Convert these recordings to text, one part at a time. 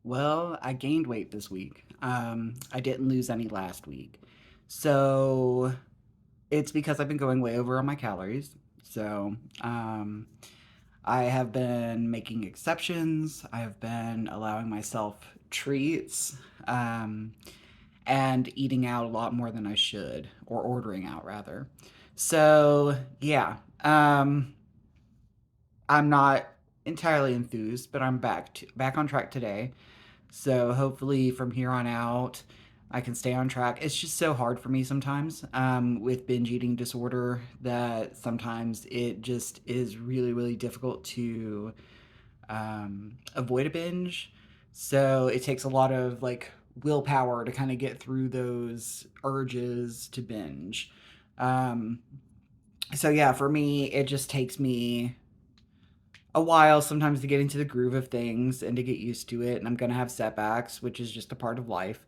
Well, I gained weight this week. I didn't lose any last week. So it's because I've been going way over on my calories. So um, I have been making exceptions. I have been allowing myself treats um, and eating out a lot more than I should, or ordering out rather. So yeah, I'm not entirely enthused, but I'm back on track today. So hopefully from here on out, I can stay on track. It's just so hard for me sometimes with binge eating disorder that sometimes it just is really, really difficult to avoid a binge. So it takes a lot of like willpower to kind of get through those urges to binge. Um, so yeah, for me, it just takes me a while sometimes to get into the groove of things and to get used to it. And I'm going to have setbacks, which is just a part of life.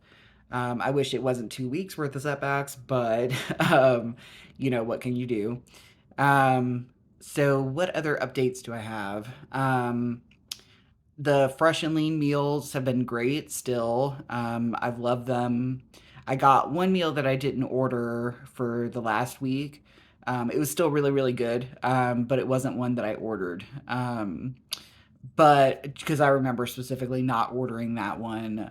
I wish it wasn't 2 weeks worth of setbacks, but what can you do? Um, so, what other updates do I have? The fresh and lean meals have been great still. I've loved them. I got one meal that I didn't order for the last week. It was still really, really good, but it wasn't one that I ordered. But because I remember specifically not ordering that one,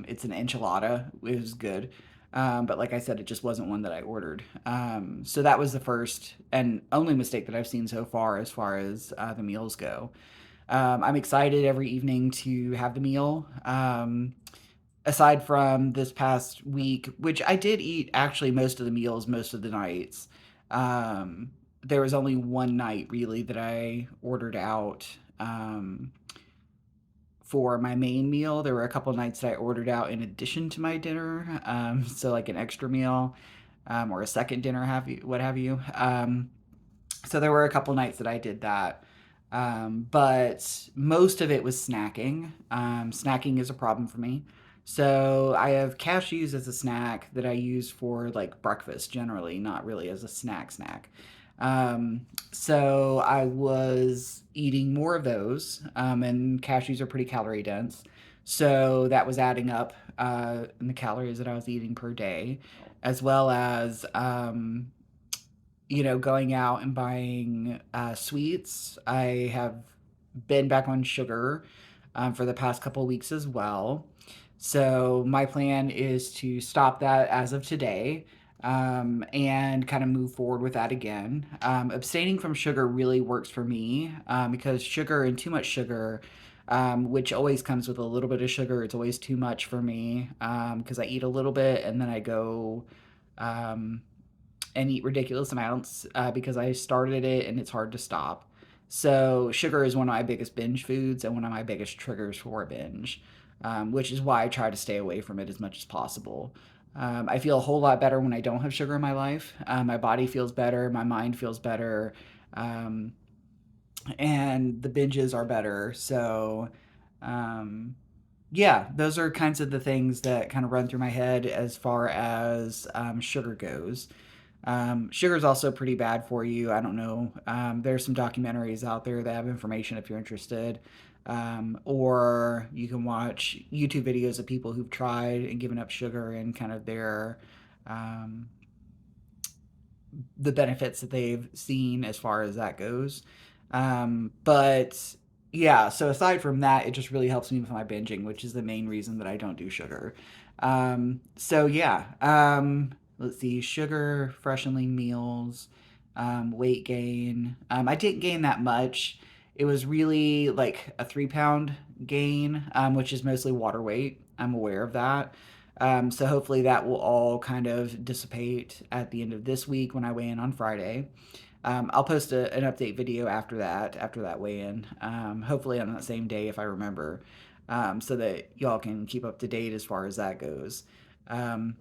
it's an enchilada. It was good. But like I said, it just wasn't one that I ordered. So that was the first and only mistake that I've seen so far as the meals go. I'm excited every evening to have the meal. Aside from this past week, which I did eat actually most of the meals, most of the nights. Um, there was only one night really that I ordered out for my main meal. There were a couple nights that I ordered out in addition to my dinner, so like an extra meal or a second dinner, what have you. So there were a couple nights that I did that. But most of it was snacking. Snacking is a problem for me. So I have cashews as a snack that I use for like breakfast generally, not really as a snack. So I was eating more of those, and cashews are pretty calorie dense. So that was adding up in the calories that I was eating per day, as well as going out and buying sweets. I have been back on sugar for the past couple weeks as well. So my plan is to stop that as of today and kind of move forward with that again. Abstaining from sugar really works for me because sugar and too much sugar, which always comes with a little bit of sugar, it's always too much for me because I eat a little bit and then I go um, and eat ridiculous amounts because I started it and it's hard to stop. So, sugar is one of my biggest binge foods and one of my biggest triggers for a binge, which is why I try to stay away from it as much as possible. I feel a whole lot better when I don't have sugar in my life. My body feels better, my mind feels better, um, and the binges are better. So, um, yeah, those are kinds of the things that kind of run through my head as far as sugar goes. Sugar is also pretty bad for you. I don't know. There's some documentaries out there that have information if you're interested. Or you can watch YouTube videos of people who've tried and given up sugar and kind of um, the benefits that they've seen as far as that goes. But yeah, so aside from that, it just really helps me with my binging, which is the main reason that I don't do sugar. So yeah, let's see, sugar, fresh and lean meals, weight gain. I didn't gain that much. It was really like a 3 pound gain, which is mostly water weight. I'm aware of that. So hopefully that will all kind of dissipate at the end of this week when I weigh in on Friday. I'll post an update video after that weigh in, hopefully on that same day if I remember, so that y'all can keep up to date as far as that goes. Um,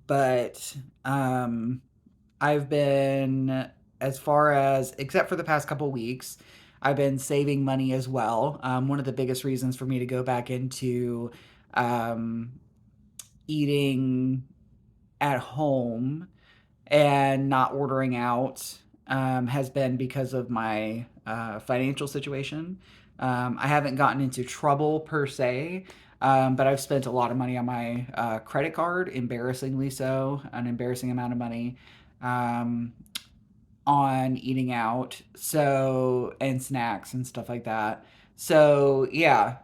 but I've been, as far as, except for the past couple weeks, I've been saving money as well. One of the biggest reasons for me to go back into um, eating at home and not ordering out has been because of my financial situation. I haven't gotten into trouble per se, but I've spent a lot of money on my credit card, embarrassingly so, an embarrassing amount of money. Um, on eating out, so and snacks and stuff like that. So yeah,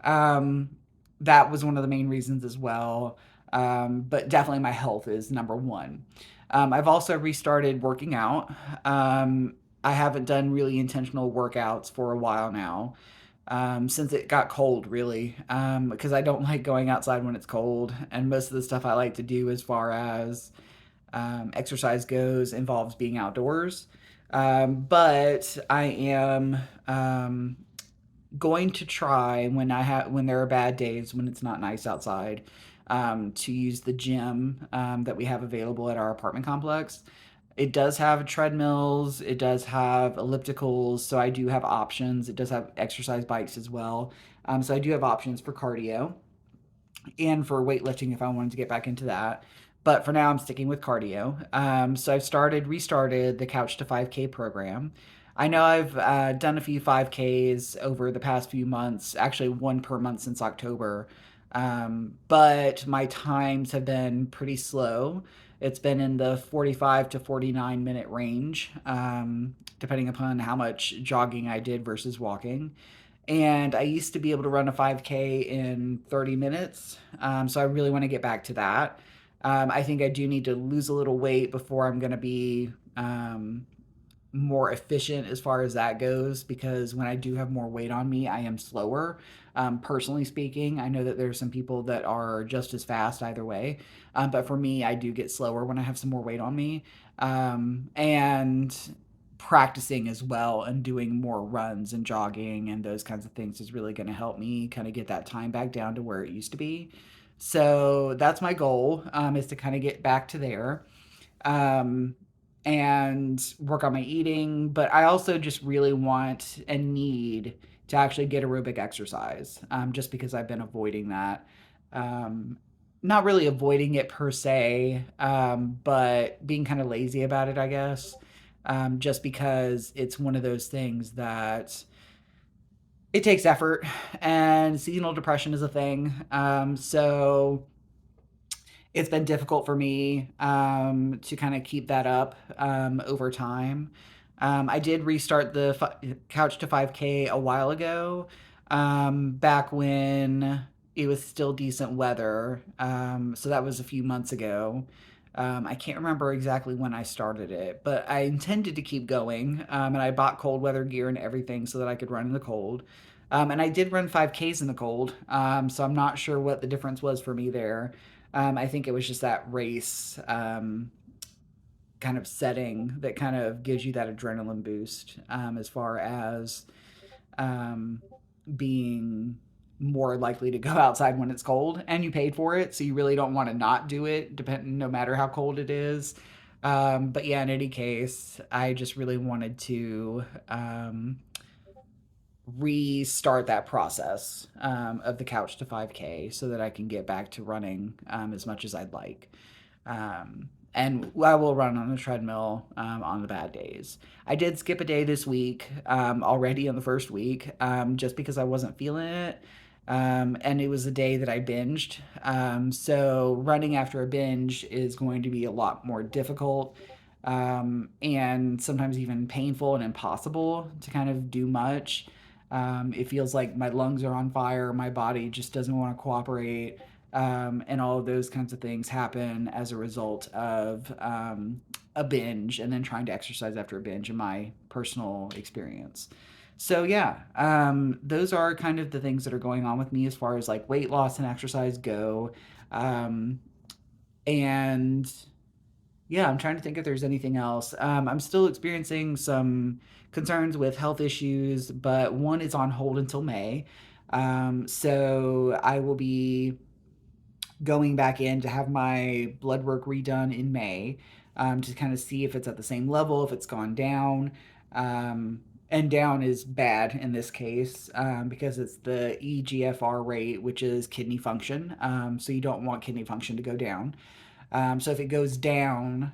that was one of the main reasons as well. But definitely my health is number one. I've also restarted working out. I haven't done really intentional workouts for a while now. Since it got cold, really, because I don't like going outside when it's cold, and most of the stuff I like to do as far as exercise goes involves being outdoors. But I am going to try when there are bad days when it's not nice outside to use the gym that we have available at our apartment complex. It does have treadmills, it does have ellipticals, so I do have options. It does have exercise bikes as well. So I do have options for cardio and for weightlifting if I wanted to get back into that. But for now, I'm sticking with cardio. So I've restarted the Couch to 5K program. I know I've done a few 5Ks over the past few months, actually one per month since October. But my times have been pretty slow. It's been in the 45 to 49-minute range, depending upon how much jogging I did versus walking. And I used to be able to run a 5K in 30 minutes. So I really want to get back to that. I think I do need to lose a little weight before I'm going to be more efficient as far as that goes, because when I do have more weight on me, I am slower. Personally speaking, I know that there's some people that are just as fast either way. But for me, I do get slower when I have some more weight on me. And practicing as well and doing more runs and jogging and those kinds of things is really going to help me kind of get that time back down to where it used to be. So that's my goal, is to kind of get back to there. Um, and work on my eating, but I also just really want and need to actually get aerobic exercise, just because I've been avoiding that. Um, Not really avoiding it per se, but being kind of lazy about it, I guess. Just because it's one of those things that it takes effort, and seasonal depression is a thing. So it's been difficult for me to kind of keep that up over time. I did restart the Couch to 5K a while ago, back when it was still decent weather. So that was a few months ago. I can't remember exactly when I started it, but I intended to keep going. And I bought cold weather gear and everything so that I could run in the cold. And I did run 5Ks in the cold. So I'm not sure what the difference was for me there. I think it was just that race kind of setting that kind of gives you that adrenaline boost, as far as um, being more likely to go outside when it's cold and you paid for it. So you really don't want to not do it, no matter how cold it is. But yeah, in any case, I just really wanted to restart that process of the Couch to 5K so that I can get back to running as much as I'd like. And I will run on the treadmill on the bad days. I did skip a day this week, already in the first week, just because I wasn't feeling it. And it was a day that I binged. So running after a binge is going to be a lot more difficult, and sometimes even painful and impossible to kind of do much. It feels like my lungs are on fire, my body just doesn't want to cooperate, and all of those kinds of things happen as a result of a binge and then trying to exercise after a binge, in my personal experience. So, yeah, those are kind of the things that are going on with me as far as like weight loss and exercise go. Um, and yeah, I'm trying to think if there's anything else. I'm still experiencing some concerns with health issues, but one is on hold until May. So I will be going back in to have my blood work redone in May, to kind of see if it's at the same level, if it's gone down. And down is bad in this case, because it's the EGFR rate, which is kidney function. So you don't want kidney function to go down. So if it goes down,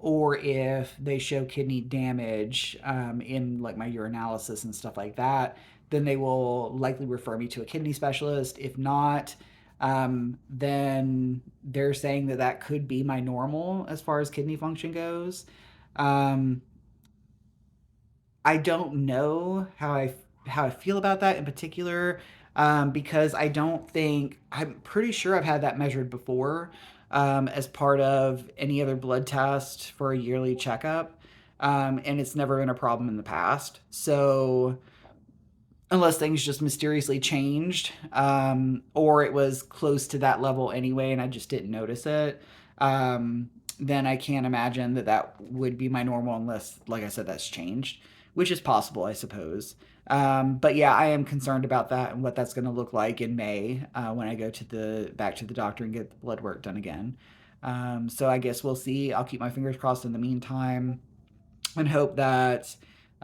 or if they show kidney damage in like my urinalysis and stuff like that, then they will likely refer me to a kidney specialist. If not, then they're saying that that could be my normal as far as kidney function goes. Um, I don't know how I feel about that in particular, because I don't think I'm pretty sure I've had that measured before, as part of any other blood test for a yearly checkup, and it's never been a problem in the past. So unless things just mysteriously changed, or it was close to that level anyway and I just didn't notice it, then I can't imagine that that would be my normal unless, like I said, that's changed, which is possible, I suppose. But yeah, I am concerned about that and what that's going to look like in May, when I go to the back to the doctor and get the blood work done again. So I guess we'll see. I'll keep my fingers crossed in the meantime and hope that,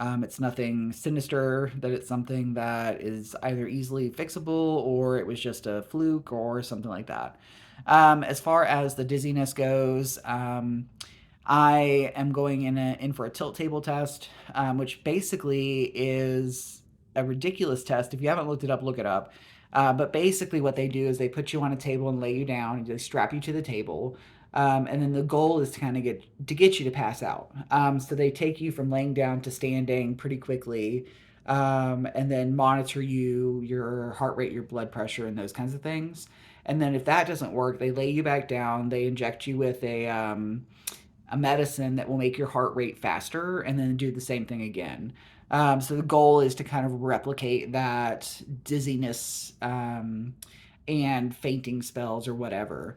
it's nothing sinister, that it's something that is either easily fixable or it was just a fluke or something like that. As far as the dizziness goes, I am going in for a tilt table test, which basically is a ridiculous test. If you haven't looked it up, look it up. But basically, what they do is they put you on a table and lay you down, and they strap you to the table. And then the goal is to kind of get you to pass out. So they take you from laying down to standing pretty quickly, and then monitor your heart rate, your blood pressure, and those kinds of things. And then if that doesn't work, they lay you back down. They inject you with a medicine that will make your heart rate faster, and then do the same thing again. So the goal is to kind of replicate that dizziness, and fainting spells or whatever,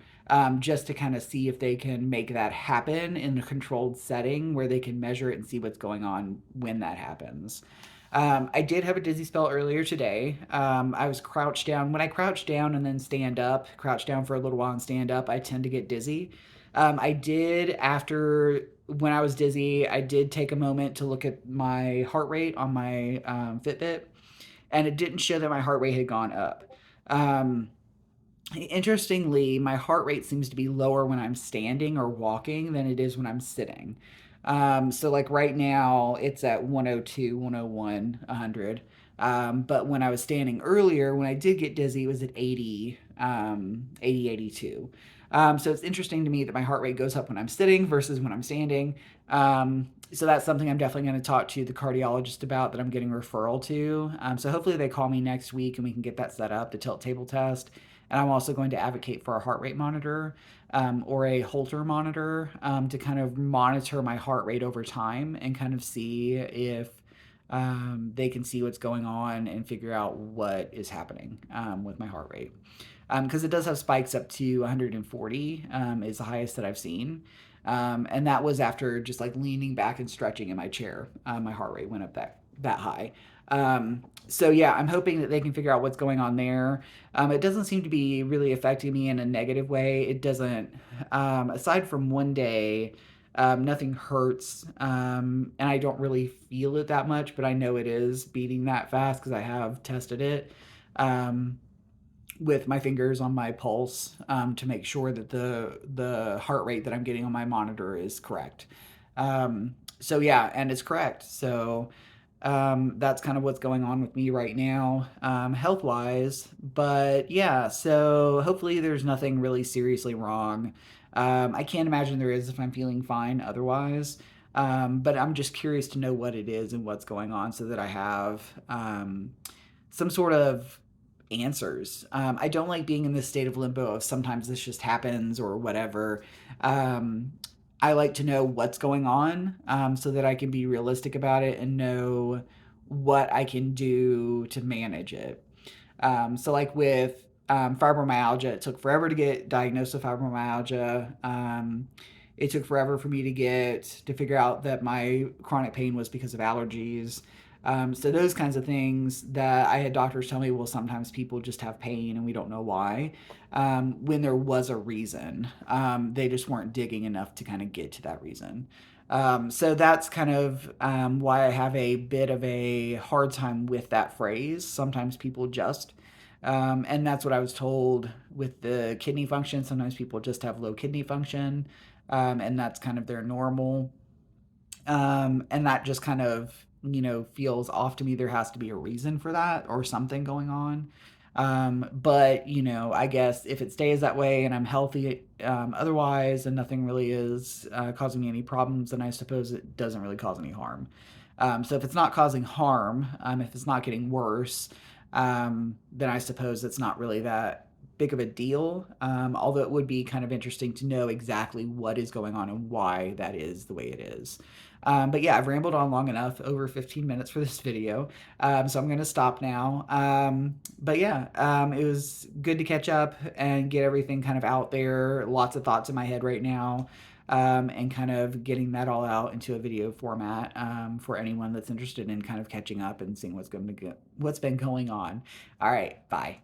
just to kind of see if they can make that happen in a controlled setting where they can measure it and see what's going on when that happens. I did have a dizzy spell earlier today. I was crouched down. When I crouch down and then stand up, crouch down for a little while and stand up, I tend to get dizzy. I did, after when I was dizzy, I did take a moment to look at my heart rate on my Fitbit, and it didn't show that my heart rate had gone up. Um, Interestingly, my heart rate seems to be lower when I'm standing or walking than it is when I'm sitting. So like right now, it's at 102, 101, 100. But when I was standing earlier, when I did get dizzy, it was at 80, 80, 82. So it's interesting to me that my heart rate goes up when I'm sitting versus when I'm standing. So that's something I'm definitely going to talk to the cardiologist about, that I'm getting a referral to. So hopefully they call me next week and we can get that set up, the tilt table test. And I'm also going to advocate for a heart rate monitor, or a Holter monitor, to kind of monitor my heart rate over time and kind of see if, they can see what's going on and figure out what is happening, with my heart rate. Because it does have spikes up to 140, is the highest that I've seen. And that was after just like leaning back and stretching in my chair. My heart rate went up that high. So yeah, I'm hoping that they can figure out what's going on there. It doesn't seem to be really affecting me in a negative way. It doesn't, aside from one day, nothing hurts, and I don't really feel it that much, but I know it is beating that fast because I have tested it. Um, with my fingers on my pulse, to make sure that the heart rate that I'm getting on my monitor is correct. So yeah, and it's correct. So, that's kind of what's going on with me right now, health wise. But yeah, so hopefully there's nothing really seriously wrong. I can't imagine there is if I'm feeling fine otherwise. But I'm just curious to know what it is and what's going on so that I have, some sort of answers. I don't like being in this state of limbo of sometimes this just happens or whatever. Um, I like to know what's going on, so that I can be realistic about it and know what I can do to manage it. So, like with, fibromyalgia, it took forever to get diagnosed with fibromyalgia. It took forever for me to figure out that my chronic pain was because of allergies. So those kinds of things that I had doctors tell me, well, sometimes people just have pain and we don't know why. When there was a reason, they just weren't digging enough to kind of get to that reason. So that's kind of, why I have a bit of a hard time with that phrase. Sometimes people just, and that's what I was told with the kidney function. Sometimes people just have low kidney function, and that's kind of their normal. And that just kind of feels off to me. There has to be a reason for that or something going on. But I guess if it stays that way and I'm healthy, otherwise, and nothing really is causing me any problems, then I suppose it doesn't really cause any harm. So if it's not causing harm, if it's not getting worse, then I suppose it's not really that big of a deal. Although it would be kind of interesting to know exactly what is going on and why that is the way it is. But yeah, I've rambled on long enough, over 15 minutes for this video. So I'm going to stop now. But yeah, it was good to catch up and get everything kind of out there. Lots of thoughts in my head right now. And kind of getting that all out into a video format for anyone that's interested in kind of catching up and seeing what's been going on. All right, bye.